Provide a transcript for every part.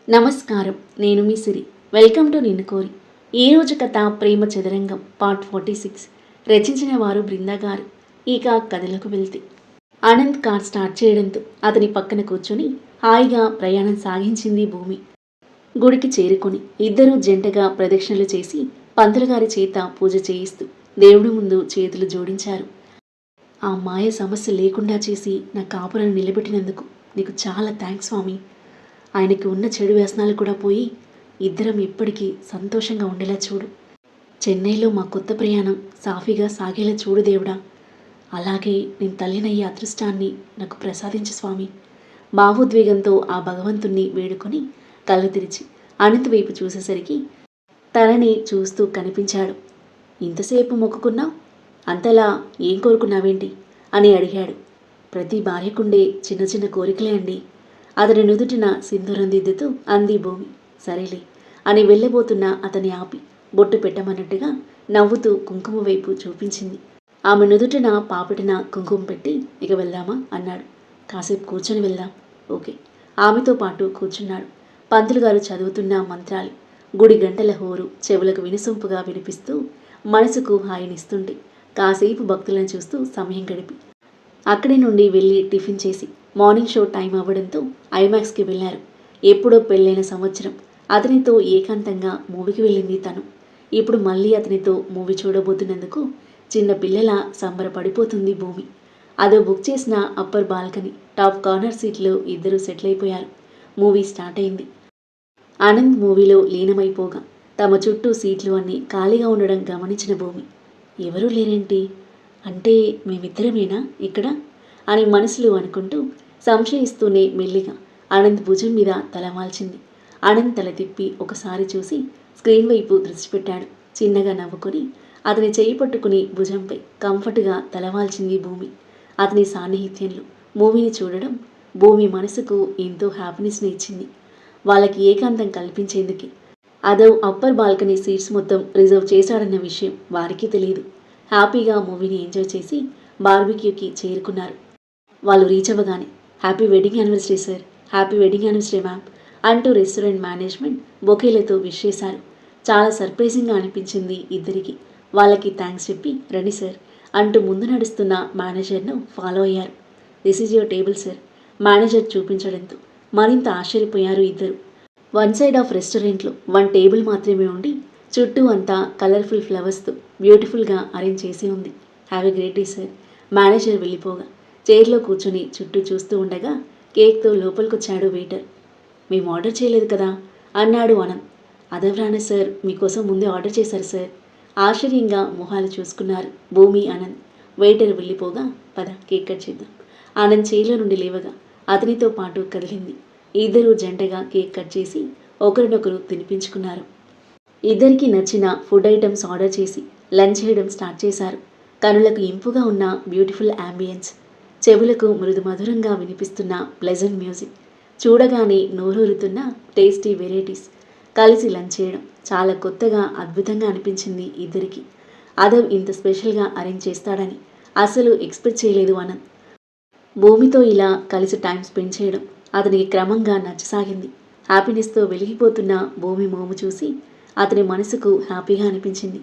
నమస్కారం. నేను మీ సిరి. Welcome to నిన్ను కోరి. ఈరోజు కథ ప్రేమ చదరంగం పార్ట్ 46. రచించిన వారు బృందా గారు. ఇక కథలోకి వెళ్తే ఆనంద్ కార్ స్టార్ట్ చేయడంతో అతని పక్కన కూర్చొని హాయిగా ప్రయాణం సాగించింది భూమి. గుడికి చేరుకొని ఇద్దరూ జంటగా ప్రదక్షిణలు చేసి పంతులు గారి చేత పూజ చేయిస్తూ దేవుడి ముందు చేతులు జోడించారు. ఆ మాయ సమస్య లేకుండా చేసి నా కాపులను నిలబెట్టినందుకు నీకు చాలా థ్యాంక్స్ స్వామి. ఆయనకి ఉన్న చెడు వ్యసనాలు కూడా పోయి ఇద్దరం ఇప్పటికీ సంతోషంగా ఉండేలా చూడు. చెన్నైలో మా కొత్త ప్రయాణం సాఫీగా సాగేలా చూడు దేవుడా. అలాగే నేను తల్లినయ్యే అదృష్టాన్ని నాకు ప్రసాదించు స్వామి. భావోద్వేగంతో ఆ భగవంతుణ్ణి వేడుకొని కళ్ళు తెరిచి అనంత్ వైపు చూసేసరికి తనని చూస్తూ కనిపించాడు. ఇంతసేపు మొక్కుకున్నావు, అంతలా ఏం కోరుకున్నావేంటి అని అడిగాడు. ప్రతి భార్యకుండే చిన్న చిన్న కోరికలే అండి. అతని నుదుటిన సింధూరం దిద్దుతూ అంది భూమి. సరేలే అని వెళ్ళబోతున్న అతని ఆపి బొట్టు పెట్టమన్నట్టుగా నవ్వుతూ కుంకుమ వైపు చూపించింది. ఆమె నుదుటిన పాపిటిన కుంకుమ పెట్టి ఇక వెళ్దామా అన్నాడు. కాసేపు కూర్చొని వెళ్దాం. ఓకే. ఆమెతో పాటు కూర్చున్నాడు. పంతులు గారు చదువుతున్న మంత్రాలు గుడి గంటల హోరు చెవులకు వినసొంపుగా వినిపిస్తూ మనసుకు హాయినిస్తుంటే కాసేపు భక్తులను చూస్తూ సమయం గడిపి అక్కడి నుండి వెళ్ళి టిఫిన్ చేసి మార్నింగ్ షో టైం అవ్వడంతో ఐమాక్స్కి వెళ్ళారు. ఎప్పుడో పెళ్ళైన సంవత్సరం అతనితో ఏకాంతంగా మూవీకి వెళ్ళింది తను. ఇప్పుడు మళ్ళీ అతనితో మూవీ చూడబోతున్నందుకు చిన్న పిల్లల సంబరపడిపోతుంది భూమి. అదో బుక్ చేసిన అప్పర్ బాల్కనీ టాప్ కార్నర్ సీట్లో ఇద్దరు సెటిల్ అయిపోయారు. మూవీ స్టార్ట్ అయింది. ఆనంద్ మూవీలో లీనమైపోగా తమ చుట్టూ సీట్లు అన్నీ ఖాళీగా ఉండడం గమనించిన భూమి ఎవరూ లేరేంటి, అంటే మేమిద్దరమేనా ఇక్కడ అని మనసులో అనుకుంటూ సంశయిస్తూనే మెల్లిగా ఆనంద్ భుజం మీద తలవాల్చింది. ఆనంద్ తల తిప్పి ఒకసారి చూసి స్క్రీన్ వైపు దృష్టి పెట్టాడు. చిన్నగా నవ్వుకొని అతని చేయి పట్టుకుని భుజంపై కంఫర్ట్గా తలవాల్చింది భూమి. అతని సాన్నిహిత్యంలో మూవీని చూడడం భూమి మనసుకు ఎంతో హ్యాపీనెస్ని ఇచ్చింది. వాళ్ళకి ఏకాంతం కల్పించేందుకే అదో అప్పర్ బాల్కనీ సీట్స్ మొత్తం రిజర్వ్ చేశాడన్న విషయం వారికి తెలియదు. హ్యాపీగా మూవీని ఎంజాయ్ చేసి బార్బిక్యూకి చేరుకున్నారు. వాళ్ళు రీచ్ అవ్వగానే happy wedding anniversary sir, happy wedding anniversary ma'am అంటూ రెస్టారెంట్ మేనేజ్మెంట్ బొకేలతో విష్ చేశారు. చాలా సర్ప్రైజింగ్గా అనిపించింది ఇద్దరికి. వాళ్ళకి థ్యాంక్స్ చెప్పి రండి సార్ అంటూ ముందు నడుస్తున్న మేనేజర్ను ఫాలో అయ్యారు. This is your table sir manager చూపించడంతో మరింత ఆశ్చర్యపోయారు ఇద్దరు. వన్ సైడ్ ఆఫ్ రెస్టారెంట్లో వన్ టేబుల్ మాత్రమే ఉండి చుట్టూ అంతా కలర్ఫుల్ ఫ్లవర్స్తో బ్యూటిఫుల్గా అరేంజ్ చేసి ఉంది. Have a great day sir. Manager వెళ్ళిపోగా చైర్లో కూర్చొని చుట్టూ చూస్తూ ఉండగా కేక్తో లోపలికొచ్చాడు వెయిటర్. మేము ఆర్డర్ చేయలేదు కదా అన్నాడు ఆనంద్. అదవరాన సార్, మీకోసం ముందే ఆర్డర్ చేశారు సార్. ఆశ్చర్యంగా మొహాలు చూసుకున్నారు భూమి ఆనంద్. వెయిటర్ వెళ్ళిపోగా పద కేక్ కట్ చేద్దాం. ఆనంద్ చైర్లో నుండి లేవగా అతనితో పాటు కదిలింది. ఇద్దరూ జంటగా కేక్ కట్ చేసి ఒకరినొకరు తినిపించుకున్నారు. ఇద్దరికి నచ్చిన ఫుడ్ ఐటమ్స్ ఆర్డర్ చేసి లంచ్ చేయడం స్టార్ట్ చేశారు. కనులకు ఇంపుగా ఉన్న బ్యూటిఫుల్ యాంబియన్స్, చెవులకు మృదు మధురంగా వినిపిస్తున్న ప్లెజెంట్ మ్యూజిక్, చూడగానే నోరూరుతున్న టేస్టీ వెరైటీస్, కలిసి లంచ్ చేయడం చాలా కొత్తగా అద్భుతంగా అనిపించింది ఇద్దరికి. అదవ్ ఇంత స్పెషల్గా అరేంజ్ చేస్తాడని అసలు ఎక్స్పెక్ట్ చేయలేదు ఆనంద్. భూమితో ఇలా కలిసి టైం స్పెండ్ చేయడం అతనికి క్రమంగా నచ్చసాగింది. హ్యాపీనెస్తో వెలిగిపోతున్న భూమి మోము చూసి అతని మనసుకు హ్యాపీగా అనిపించింది.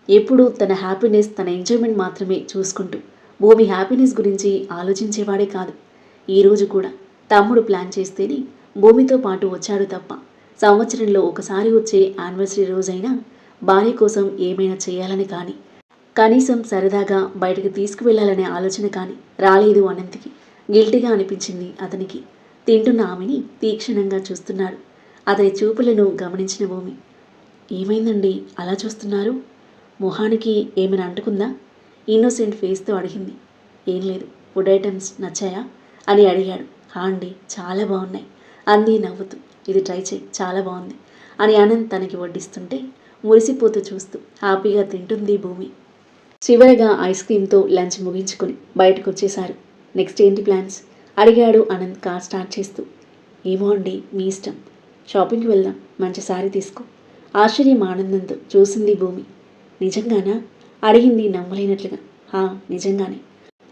ఎప్పుడూ తన హ్యాపీనెస్, తన ఎంజాయ్మెంట్ మాత్రమే చూసుకుంటూ భూమి హ్యాపీనెస్ గురించి ఆలోచించేవాడే కాదు. ఈరోజు కూడా తమ్ముడు ప్లాన్ చేస్తేనే భూమితో పాటు వచ్చాడు తప్ప సంవత్సరంలో ఒకసారి వచ్చే యానివర్సరీ రోజైనా భార్య కోసం ఏమైనా చేయాలని కానీ, కనీసం సరదాగా బయటకు తీసుకువెళ్లాలనే ఆలోచన కానీ రాలేదు అనంత్కి. గిల్టీగా అనిపించింది అతనికి. తింటున్న ఆమెని తీక్షణంగా చూస్తున్నాడు. అతని చూపులను గమనించిన భూమి, ఏమైందండి అలా చూస్తున్నారు? మొహానికి ఏమైనా అంటుకుందా? ఇన్నోసెంట్ ఫేస్తో అడిగింది. ఏం లేదు, ఫుడ్ ఐటమ్స్ నచ్చాయా అని అడిగాడు. హా అండి, చాలా బాగున్నాయి అంది నవ్వుతూ. ఇది ట్రై చేయి, చాలా బాగుంది అని ఆనంద్ తనకి వడ్డిస్తుంటే మురిసిపోతూ చూస్తూ హ్యాపీగా తింటుంది భూమి. చివరగా ఐస్ క్రీమ్తో లంచ్ ముగించుకొని బయటకు వచ్చేశారు. నెక్స్ట్ ఏంటి ప్లాన్స్ అడిగాడు ఆనంద్ కార్ స్టార్ట్ చేస్తూ. ఏమో అండి, మీ ఇష్టం. షాపింగ్కి వెళ్దాం, మంచి శారీ తీసుకో. ఆశ్చర్యం ఆనందంతో చూసింది భూమి. నిజంగానా అడిగింది నమ్మలేనట్లుగా. హా, నిజంగానే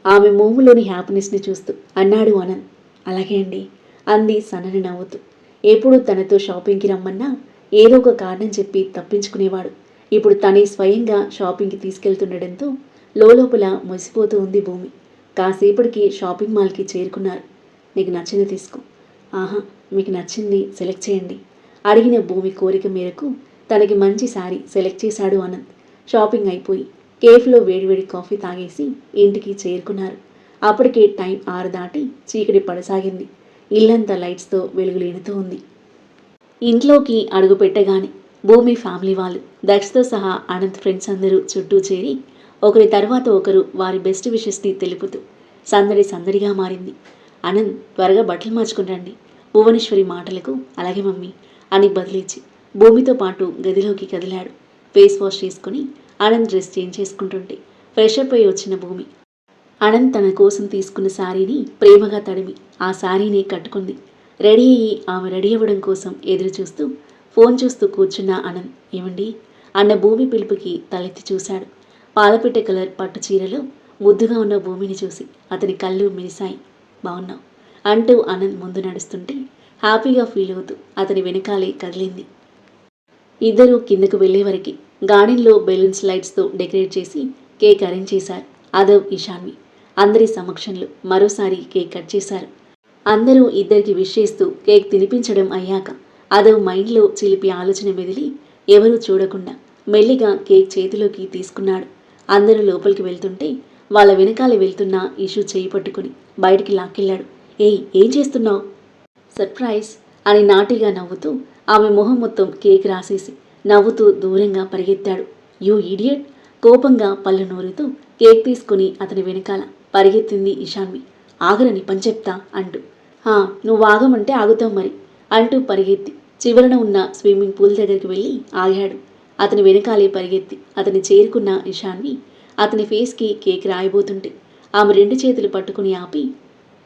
ఆమె మోములోని హ్యాపీనెస్ని చూస్తూ అన్నాడు ఆనంద్. అలాగే అండి అంది సన్నని నవ్వుతూ. ఎప్పుడు తనతో షాపింగ్కి రమ్మన్నా ఏదో ఒక కారణం చెప్పి తప్పించుకునేవాడు. ఇప్పుడు తనే స్వయంగా షాపింగ్కి తీసుకెళ్తుండడంతో లోపల మురిసిపోతూ ఉంది భూమి. కాసేపటికి షాపింగ్ మాల్కి చేరుకున్నారు. నీకు నచ్చింది తీసుకో. ఆహా, మీకు నచ్చింది సెలెక్ట్ చేయండి అడిగిన భూమి కోరిక మేరకు తనకి మంచి శారీ సెలెక్ట్ చేశాడు ఆనంద్. షాపింగ్ అయిపోయి కేఫ్లో వేడివేడి కాఫీ తాగేసి ఇంటికి చేరుకున్నారు. అప్పటికే టైం 6 దాటి చీకటి పడసాగింది. ఇల్లంతా లైట్స్తో వెలుగులేనుతూ ఉంది. ఇంట్లోకి అడుగు పెట్టగానే భూమి ఫ్యామిలీ వాళ్ళు, దక్షతో సహా అనంత్ ఫ్రెండ్స్ అందరూ చుట్టూ చేరి ఒకరి తర్వాత ఒకరు వారి బెస్ట్ విషెస్ని తెలుపుతూ సందడి సందడిగా మారింది. అనంత్ త్వరగా బట్టలు మార్చుకుని రండి. భువనేశ్వరి మాటలకు అలాగే మమ్మీ అని బదిలిచ్చి భూమితో పాటు గదిలోకి కదిలాడు. ఫేస్ వాష్ చేసుకుని అనంత్ డ్రెస్ చేంజ్ చేసుకుంటుంటే ఫ్రెష్ అప్ అయి వచ్చిన భూమి అనంత్ తన కోసం తీసుకున్న శారీని ప్రేమగా తడిమి ఆ శారీని కట్టుకుంది. రెడీ అయ్యి ఆమె రెడీ అవ్వడం కోసం ఎదురు చూస్తూ ఫోన్ చూస్తూ కూర్చున్న అనంత్ ఏమండి అన్న భూమి పిలుపుకి తలెత్తి చూశాడు. పాలపిట్ట కలర్ పట్టు చీరలో ముద్దుగా ఉన్న భూమిని చూసి అతని కళ్ళు మెరిశాయి. బాగున్నావు అంటూ అనంత్ ముందు నడుస్తుంటే హ్యాపీగా ఫీల్ అవుతూ అతని వెనకాలే కదిలింది. ఇద్దరూ కిందకు వెళ్లేవరకు గార్డెన్లో బెలూన్స్ లైట్స్తో డెకరేట్ చేసి కేక్ అరేంజ్ చేశారు. అదవ్, ఇషాన్వి అందరి సమక్షంలో మరోసారి కేక్ కట్ చేశారు. అందరూ ఇద్దరికి విష్ చేస్తూ కేక్ తినిపించడం అయ్యాక అదవ్ మైండ్లో చిలిపి ఆలోచన మెదిలి ఎవరూ చూడకుండా మెల్లిగా కేక్ చేతిలోకి తీసుకున్నాడు. అందరూ లోపలికి వెళ్తుంటే వాళ్ళ వెనకాల వెళ్తున్న ఇషు చేయి పట్టుకుని బయటికి లాక్కెళ్ళాడు. ఏయ్, ఏం చేస్తున్నావు? సర్ప్రైజ్ అని నాటిగా నవ్వుతూ ఆమె మొహం మొత్తం కేక్ రాసేసి నవ్వుతూ దూరంగా పరిగెత్తాడు. You idiot! కోపంగా పళ్ళు నూరుతూ కేక్ తీసుకుని అతని వెనకాల పరిగెత్తింది ఇషాన్వి. ఆగరని పని చెప్తా అంటూ. నువ్వు ఆగమంటే ఆగుతావు మరి అంటూ పరిగెత్తి చివరన ఉన్న స్విమ్మింగ్ పూల్ దగ్గరికి వెళ్ళి ఆగాడు. అతని వెనకాలే పరిగెత్తి అతని చేరుకున్న ఇషాన్వి అతని ఫేస్కి కేక్ రాయబోతుంటే ఆమె 2 చేతులు పట్టుకుని ఆపి,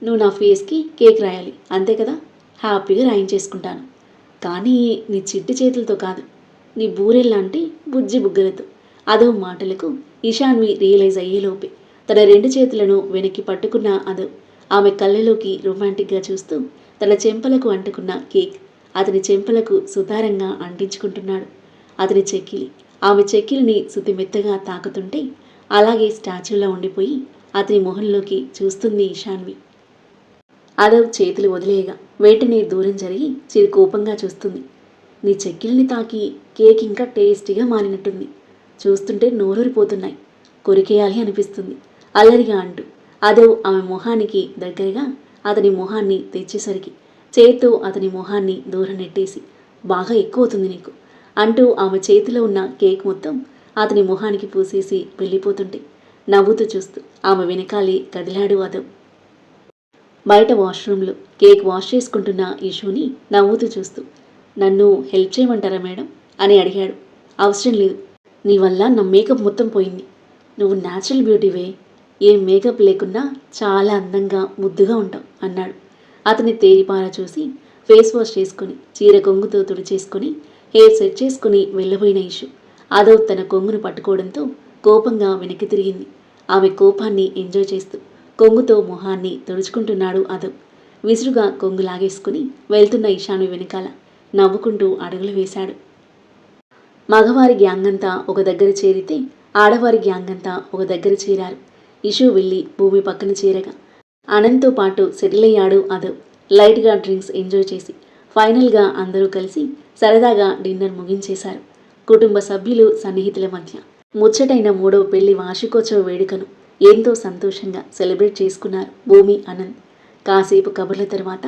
నువ్వు నా ఫేస్కి కేక్ రాయాలి అంతే కదా, హ్యాపీగా రాయించేసుకుంటాను. కానీ నీ చిట్టి చేతులతో కాదు, నీ బూరెల్లాంటి బుజ్జి బుగ్గలతో. అదో మాటలకు ఇషాన్వి రియలైజ్ అయ్యేలోపే తన 2 చేతులను వెనక్కి పట్టుకున్న అదో ఆమె కళ్ళలోకి రొమాంటిక్గా చూస్తూ తన చెంపలకు అంటుకున్న కేక్ అతని చెంపలకు సుతారంగా అంటించుకుంటున్నాడు. అతని చెక్కిలి ఆమె చెక్కిలిని శుతిమెత్తగా తాకుతుంటే అలాగే స్టాచ్యూలా ఉండిపోయి అతని మొహంలోకి చూస్తుంది ఇషాన్వి. అదవ్ చేతులు వదిలేయగా వెంటనే దూరం జరిగి చిరు కోపంగా చూస్తుంది. నీ చెక్కిలిని తాకి కేక్ ఇంకా టేస్టీగా మారినట్టుంది. చూస్తుంటే నోరూరిపోతున్నాయి, కొరికేయాలి అనిపిస్తుంది అల్లరిగా అంటూ అదవ్ ఆమె మొహానికి దగ్గరగా అతని మొహాన్ని తెచ్చేసరికి చేత్తో అతని మొహాన్ని దూరం నెట్టేసి బాగా ఎక్కువ అవుతుంది నీకు అంటూ ఆమె చేతిలో ఉన్న కేక్ మొత్తం అతని మొహానికి పూసేసి వెళ్ళిపోతుంటే నవ్వుతూ చూస్తూ ఆమె వెనకాలే కదిలాడు అదవ్. బయట వాష్రూమ్లో కేక్ వాష్ చేసుకుంటున్న ఇషుని నవ్వుతూ చూస్తూ నన్ను హెల్ప్ చేయమంటారా మేడం అని అడిగాడు. అవసరం లేదు, నీ వల్ల నా మేకప్ మొత్తం పోయింది. నువ్వు న్యాచురల్ బ్యూటీవే, ఏం మేకప్ లేకున్నా చాలా అందంగా ముద్దుగా ఉంటావు అన్నాడు. అతని తేరిపార చూసి ఫేస్ వాష్ చేసుకుని చీర కొంగుతో తుడిచేసుకుని హెయిర్ సెట్ చేసుకుని వెళ్ళబోయిన ఇషు అదవ్ తన కొంగును పట్టుకోవడంతో కోపంగా వెనక్కి తిరిగింది. ఆమె కోపాన్ని ఎంజాయ్ చేస్తూ కొంగుతో మొహాన్ని తుడుచుకుంటున్నాడు అదవ్. విసురుగా కొంగు లాగేసుకుని వెళ్తున్న ఇషాన్వి వెనకాల నవ్వుకుంటూ అడుగులు వేశాడు. మగవారి గ్యాంగ్ అంతా ఒక దగ్గర చేరితే ఆడవారి గ్యాంగ్ అంతా ఒక దగ్గర చేరారు. ఇషు వెళ్ళి భూమి పక్కన చేరగా అనంత్తో పాటు సెటిల్ అయ్యాడు అదవ్. లైట్గా డ్రింక్స్ ఎంజాయ్ చేసి ఫైనల్గా అందరూ కలిసి సరదాగా డిన్నర్ ముగించేశారు. కుటుంబ సభ్యులు సన్నిహితుల మధ్య ముచ్చటైన 3వ పెళ్లి వార్షికోత్సవ వేడుకను ఎంతో సంతోషంగా సెలబ్రేట్ చేసుకున్నారు భూమి, అనంత్. కాసేపు కబుర్ల తర్వాత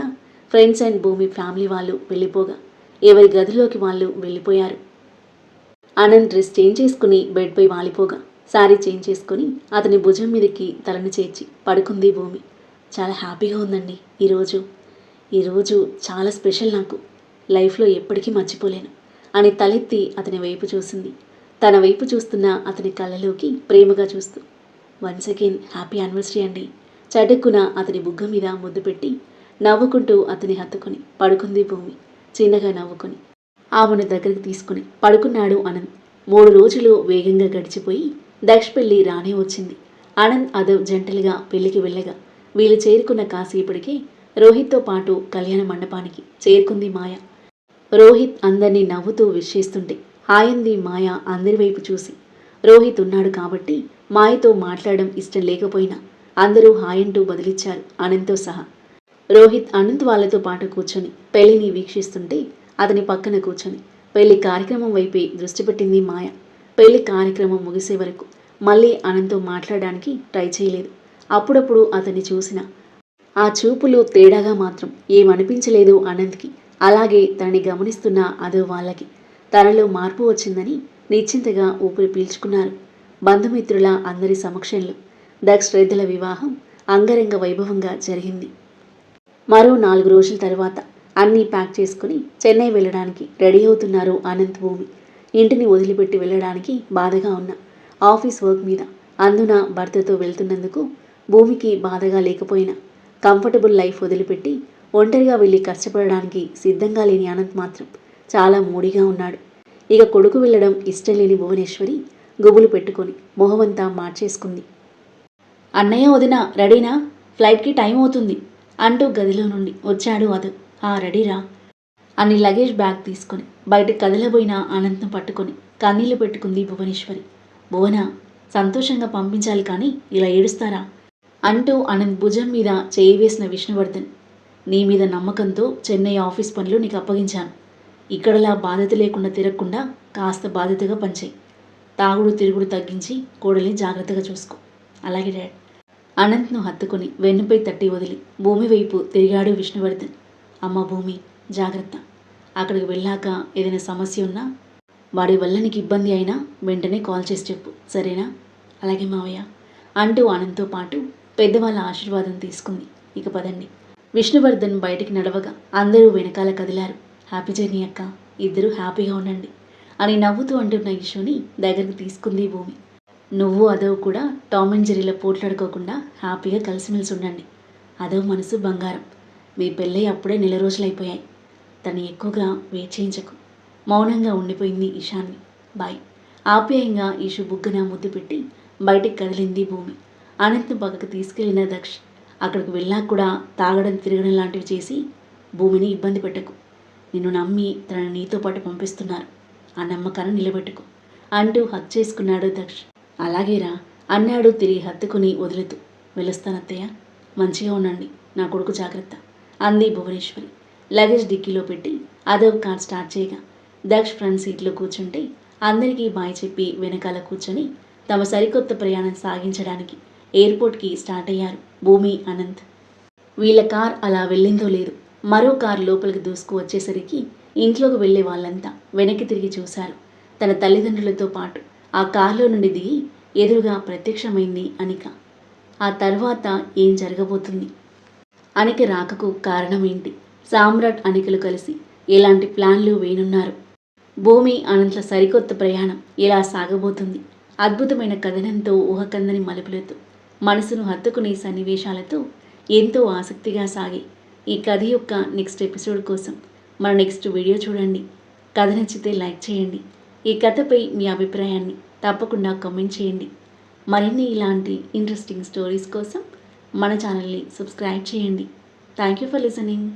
ఫ్రెండ్స్ అండ్ భూమి ఫ్యామిలీ వాళ్ళు వెళ్ళిపోగా ఎవరి గదిలోకి వాళ్ళు వెళ్ళిపోయారు. అనంత్ డ్రెస్ చేంజ్ చేసుకుని బెడ్పై వాలిపోగా శారీ చేంజ్ చేసుకుని అతని భుజం మీదకి తలను చేర్చి పడుకుంది భూమి. చాలా హ్యాపీగా ఉందండి ఈరోజు చాలా స్పెషల్, నాకు లైఫ్లో ఎప్పటికీ మర్చిపోలేను అని తలెత్తి అతని వైపు చూసింది. తన వైపు చూస్తున్న అతని కళ్ళలోకి ప్రేమగా చూస్తూ వన్స్ అగైన్ హ్యాపీ యానివర్సరీ అండి చటుక్కున అతని బుగ్గ మీద ముద్దు పెట్టి నవ్వుకుంటూ అతని హత్తుకుని పడుకుంది భూమి. చిన్నగా నవ్వుకుని ఆమెను దగ్గరికి తీసుకుని పడుకున్నాడు అనంత్. 3 రోజులు వేగంగా గడిచిపోయి దక్ష్ పెళ్లి రానే వచ్చింది. అనంత్ అదవ్ జంటలుగా పెళ్లికి వెళ్ళగా వీళ్ళు చేరుకున్న కాసేపటికి రోహిత్తో పాటు కళ్యాణ మండపానికి చేరుకుంది మాయ. రోహిత్ అందరినీ నవ్వుతూ విష్ చేస్తుంటే హాయంది మాయ అందరి వైపు చూసి. రోహిత్ ఉన్నాడు కాబట్టి మాయతో మాట్లాడడం ఇష్టం లేకపోయినా అందరూ హాయంటూ బదిలిచ్చారు అనంత్తో సహా. రోహిత్ అనంత్ వాళ్ళతో పాటు కూర్చొని పెళ్లిని వీక్షిస్తుంటే అతని పక్కన కూర్చొని పెళ్లి కార్యక్రమం వైపే దృష్టి పెట్టింది మాయ. పెళ్లి కార్యక్రమం ముగిసే వరకు మళ్ళీ అనంత్తో మాట్లాడడానికి ట్రై చేయలేదు. అప్పుడప్పుడు అతన్ని చూసిన ఆ చూపులు తేడాగా మాత్రం ఏమనిపించలేదు అనంత్కి. అలాగే తనని గమనిస్తున్న అదో వాళ్ళకి తనలో మార్పు వచ్చిందని నిశ్చింతగా ఊపిరి పీల్చుకున్నారు. బంధుమిత్రుల అందరి సమక్షంలో దక్ష్ శ్రద్ధల వివాహం అంగరంగ వైభవంగా జరిగింది. మరో 4 రోజుల తర్వాత అన్నీ ప్యాక్ చేసుకుని చెన్నై వెళ్ళడానికి రెడీ అవుతున్నారు అనంత్, భూమి. ఇంటిని వదిలిపెట్టి వెళ్ళడానికి బాధగా ఉన్న ఆఫీస్ వర్క్ మీద అందున భర్తతో వెళ్తున్నందుకు భూమికి బాధగా లేకపోయినా కంఫర్టబుల్ లైఫ్ వదిలిపెట్టి ఒంటరిగా వెళ్ళి కష్టపడడానికి సిద్ధంగా లేని అనంత్ మాత్రం చాలా మూడీగా ఉన్నాడు. ఇక కొడుకు వెళ్ళడం ఇష్టం లేని భువనేశ్వరి గుబులు పెట్టుకొని మొహమంతా మార్చేసుకుంది. అన్నయ్య, వదిన రెడీనా? ఫ్లైట్కి టైం అవుతుంది అంటూ గదిలో నుండి వచ్చాడు అదు. రెడీరా అని లగేజ్ బ్యాగ్ తీసుకొని బయటకు కదలబోయిన అనంత్ను పట్టుకొని కన్నీళ్లు పెట్టుకుంది భువనేశ్వరి. భువన, సంతోషంగా పంపించాలి కానీ ఇలా ఏడుస్తారా అంటూ అనంత్ భుజం మీద చేయి వేసిన విష్ణువర్ధన్, నీ మీద నమ్మకంతో చెన్నై ఆఫీస్ పనులు నీకు అప్పగించాను. ఇక్కడలా బాధ్యత లేకుండా తిరగకుండా కాస్త బాధ్యతగా పనిచేయి. తాగుడు తిరుగుడు తగ్గించి కోడల్ని జాగ్రత్తగా చూసుకో. అలాగే డాడ్. అనంత్ను హత్తుకొని వెన్నుపై తట్టి వదిలి భూమి వైపు తిరిగాడు విష్ణువర్ధన్. అమ్మ భూమి, జాగ్రత్త. అక్కడికి వెళ్ళాక ఏదైనా సమస్య ఉన్నా, వాడి వల్ల నీకు ఇబ్బంది అయినా వెంటనే కాల్ చేసి చెప్పు, సరేనా? అలాగే మావయ్య అంటూ అనంత్తో పాటు పెద్దవాళ్ళ ఆశీర్వాదం తీసుకుంది. ఇక పదండి. విష్ణువర్ధన్ బయటికి నడవగా అందరూ వెనకాల కదిలారు. హ్యాపీ జర్నీ అక్క, ఇద్దరూ హ్యాపీగా ఉండండి అని నవ్వుతూ అంటున్న ఇషుని దగ్గరికి తీసుకుంది భూమి. నువ్వు అదవ్ కూడా టామ్ అండ్ జెర్రీలో పోట్లాడుకోకుండా హ్యాపీగా కలిసిమెలిసి ఉండండి. అదవ్ మనసు బంగారం. మీ పెళ్ళై అప్పుడే 4 రోజులైపోయాయి. తను ఎక్కువగా వెయిట్ చేయించకు. మౌనంగా ఉండిపోయింది ఇషాన్వి. బాయ్. ఆప్యాయంగా ఇషు బుగ్గన ముద్దు పెట్టి బయటికి కదిలింది భూమి. అనంత్ను పక్కకు తీసుకెళ్లిన దక్ష్ అక్కడికి వెళ్ళాక కూడా తాగడం తిరగడం లాంటివి చేసి భూమిని ఇబ్బంది పెట్టకు. నిన్ను నమ్మి తనని నీతో పాటు పంపిస్తున్నారు. ఆ నమ్మకాన్ని నిలబెట్టుకో అంటూ హక్ చేసుకున్నాడు దక్ష్. అలాగేరా అన్నాడు తిరిగి హత్తుకుని వదులుతూ. వెళ్ళొస్తానత్తయ్య, మంచిగా ఉండండి, నా కొడుకు జాగ్రత్త అంది భువనేశ్వరి. లగేజ్ డిక్కీలో పెట్టి అదవ్ కార్ స్టార్ట్ చేయగా దక్ష్ ఫ్రంట్ సీట్లో కూర్చుంటే అందరికీ బాయ్ చెప్పి వెనకాల కూర్చొని తమ సరికొత్త ప్రయాణం సాగించడానికి ఎయిర్పోర్ట్కి స్టార్ట్ అయ్యారు భూమి, అనంత్. వీళ్ళ కార్ అలా వెళ్ళిందో లేదు, మరో కారు లోపలికి దూసుకు వచ్చేసరికి ఇంట్లోకి వెళ్లే వాళ్ళంతా వెనక్కి తిరిగి చూశారు. తన తల్లిదండ్రులతో పాటు ఆ కారులో నుండి దిగి ఎదురుగా ప్రత్యక్షమైంది అనిక. ఆ తర్వాత ఏం జరగబోతుంది? అనిక రాకకు కారణం ఏంటి? సామ్రాట్, అనికలు కలిసి ఎలాంటి ప్లాన్లు వేయనున్నారు? భూమి, అనంతల సరికొత్త ప్రయాణం ఎలా సాగబోతుంది? అద్భుతమైన కథనంతో, ఊహకందని మలుపులతో, మనసును హత్తుకునే సన్నివేశాలతో ఎంతో ఆసక్తిగా సాగే ఈ కథ యొక్క నెక్స్ట్ ఎపిసోడ్ కోసం మన నెక్స్ట్ వీడియో చూడండి. కథ నచ్చితే లైక్ చేయండి. ఈ కథపై మీ అభిప్రాయాన్ని తప్పకుండా కామెంట్ చేయండి. మరిన్ని ఇలాంటి ఇంట్రెస్టింగ్ స్టోరీస్ కోసం మన ఛానల్ని సబ్స్క్రైబ్ చేయండి. Thank you for listening.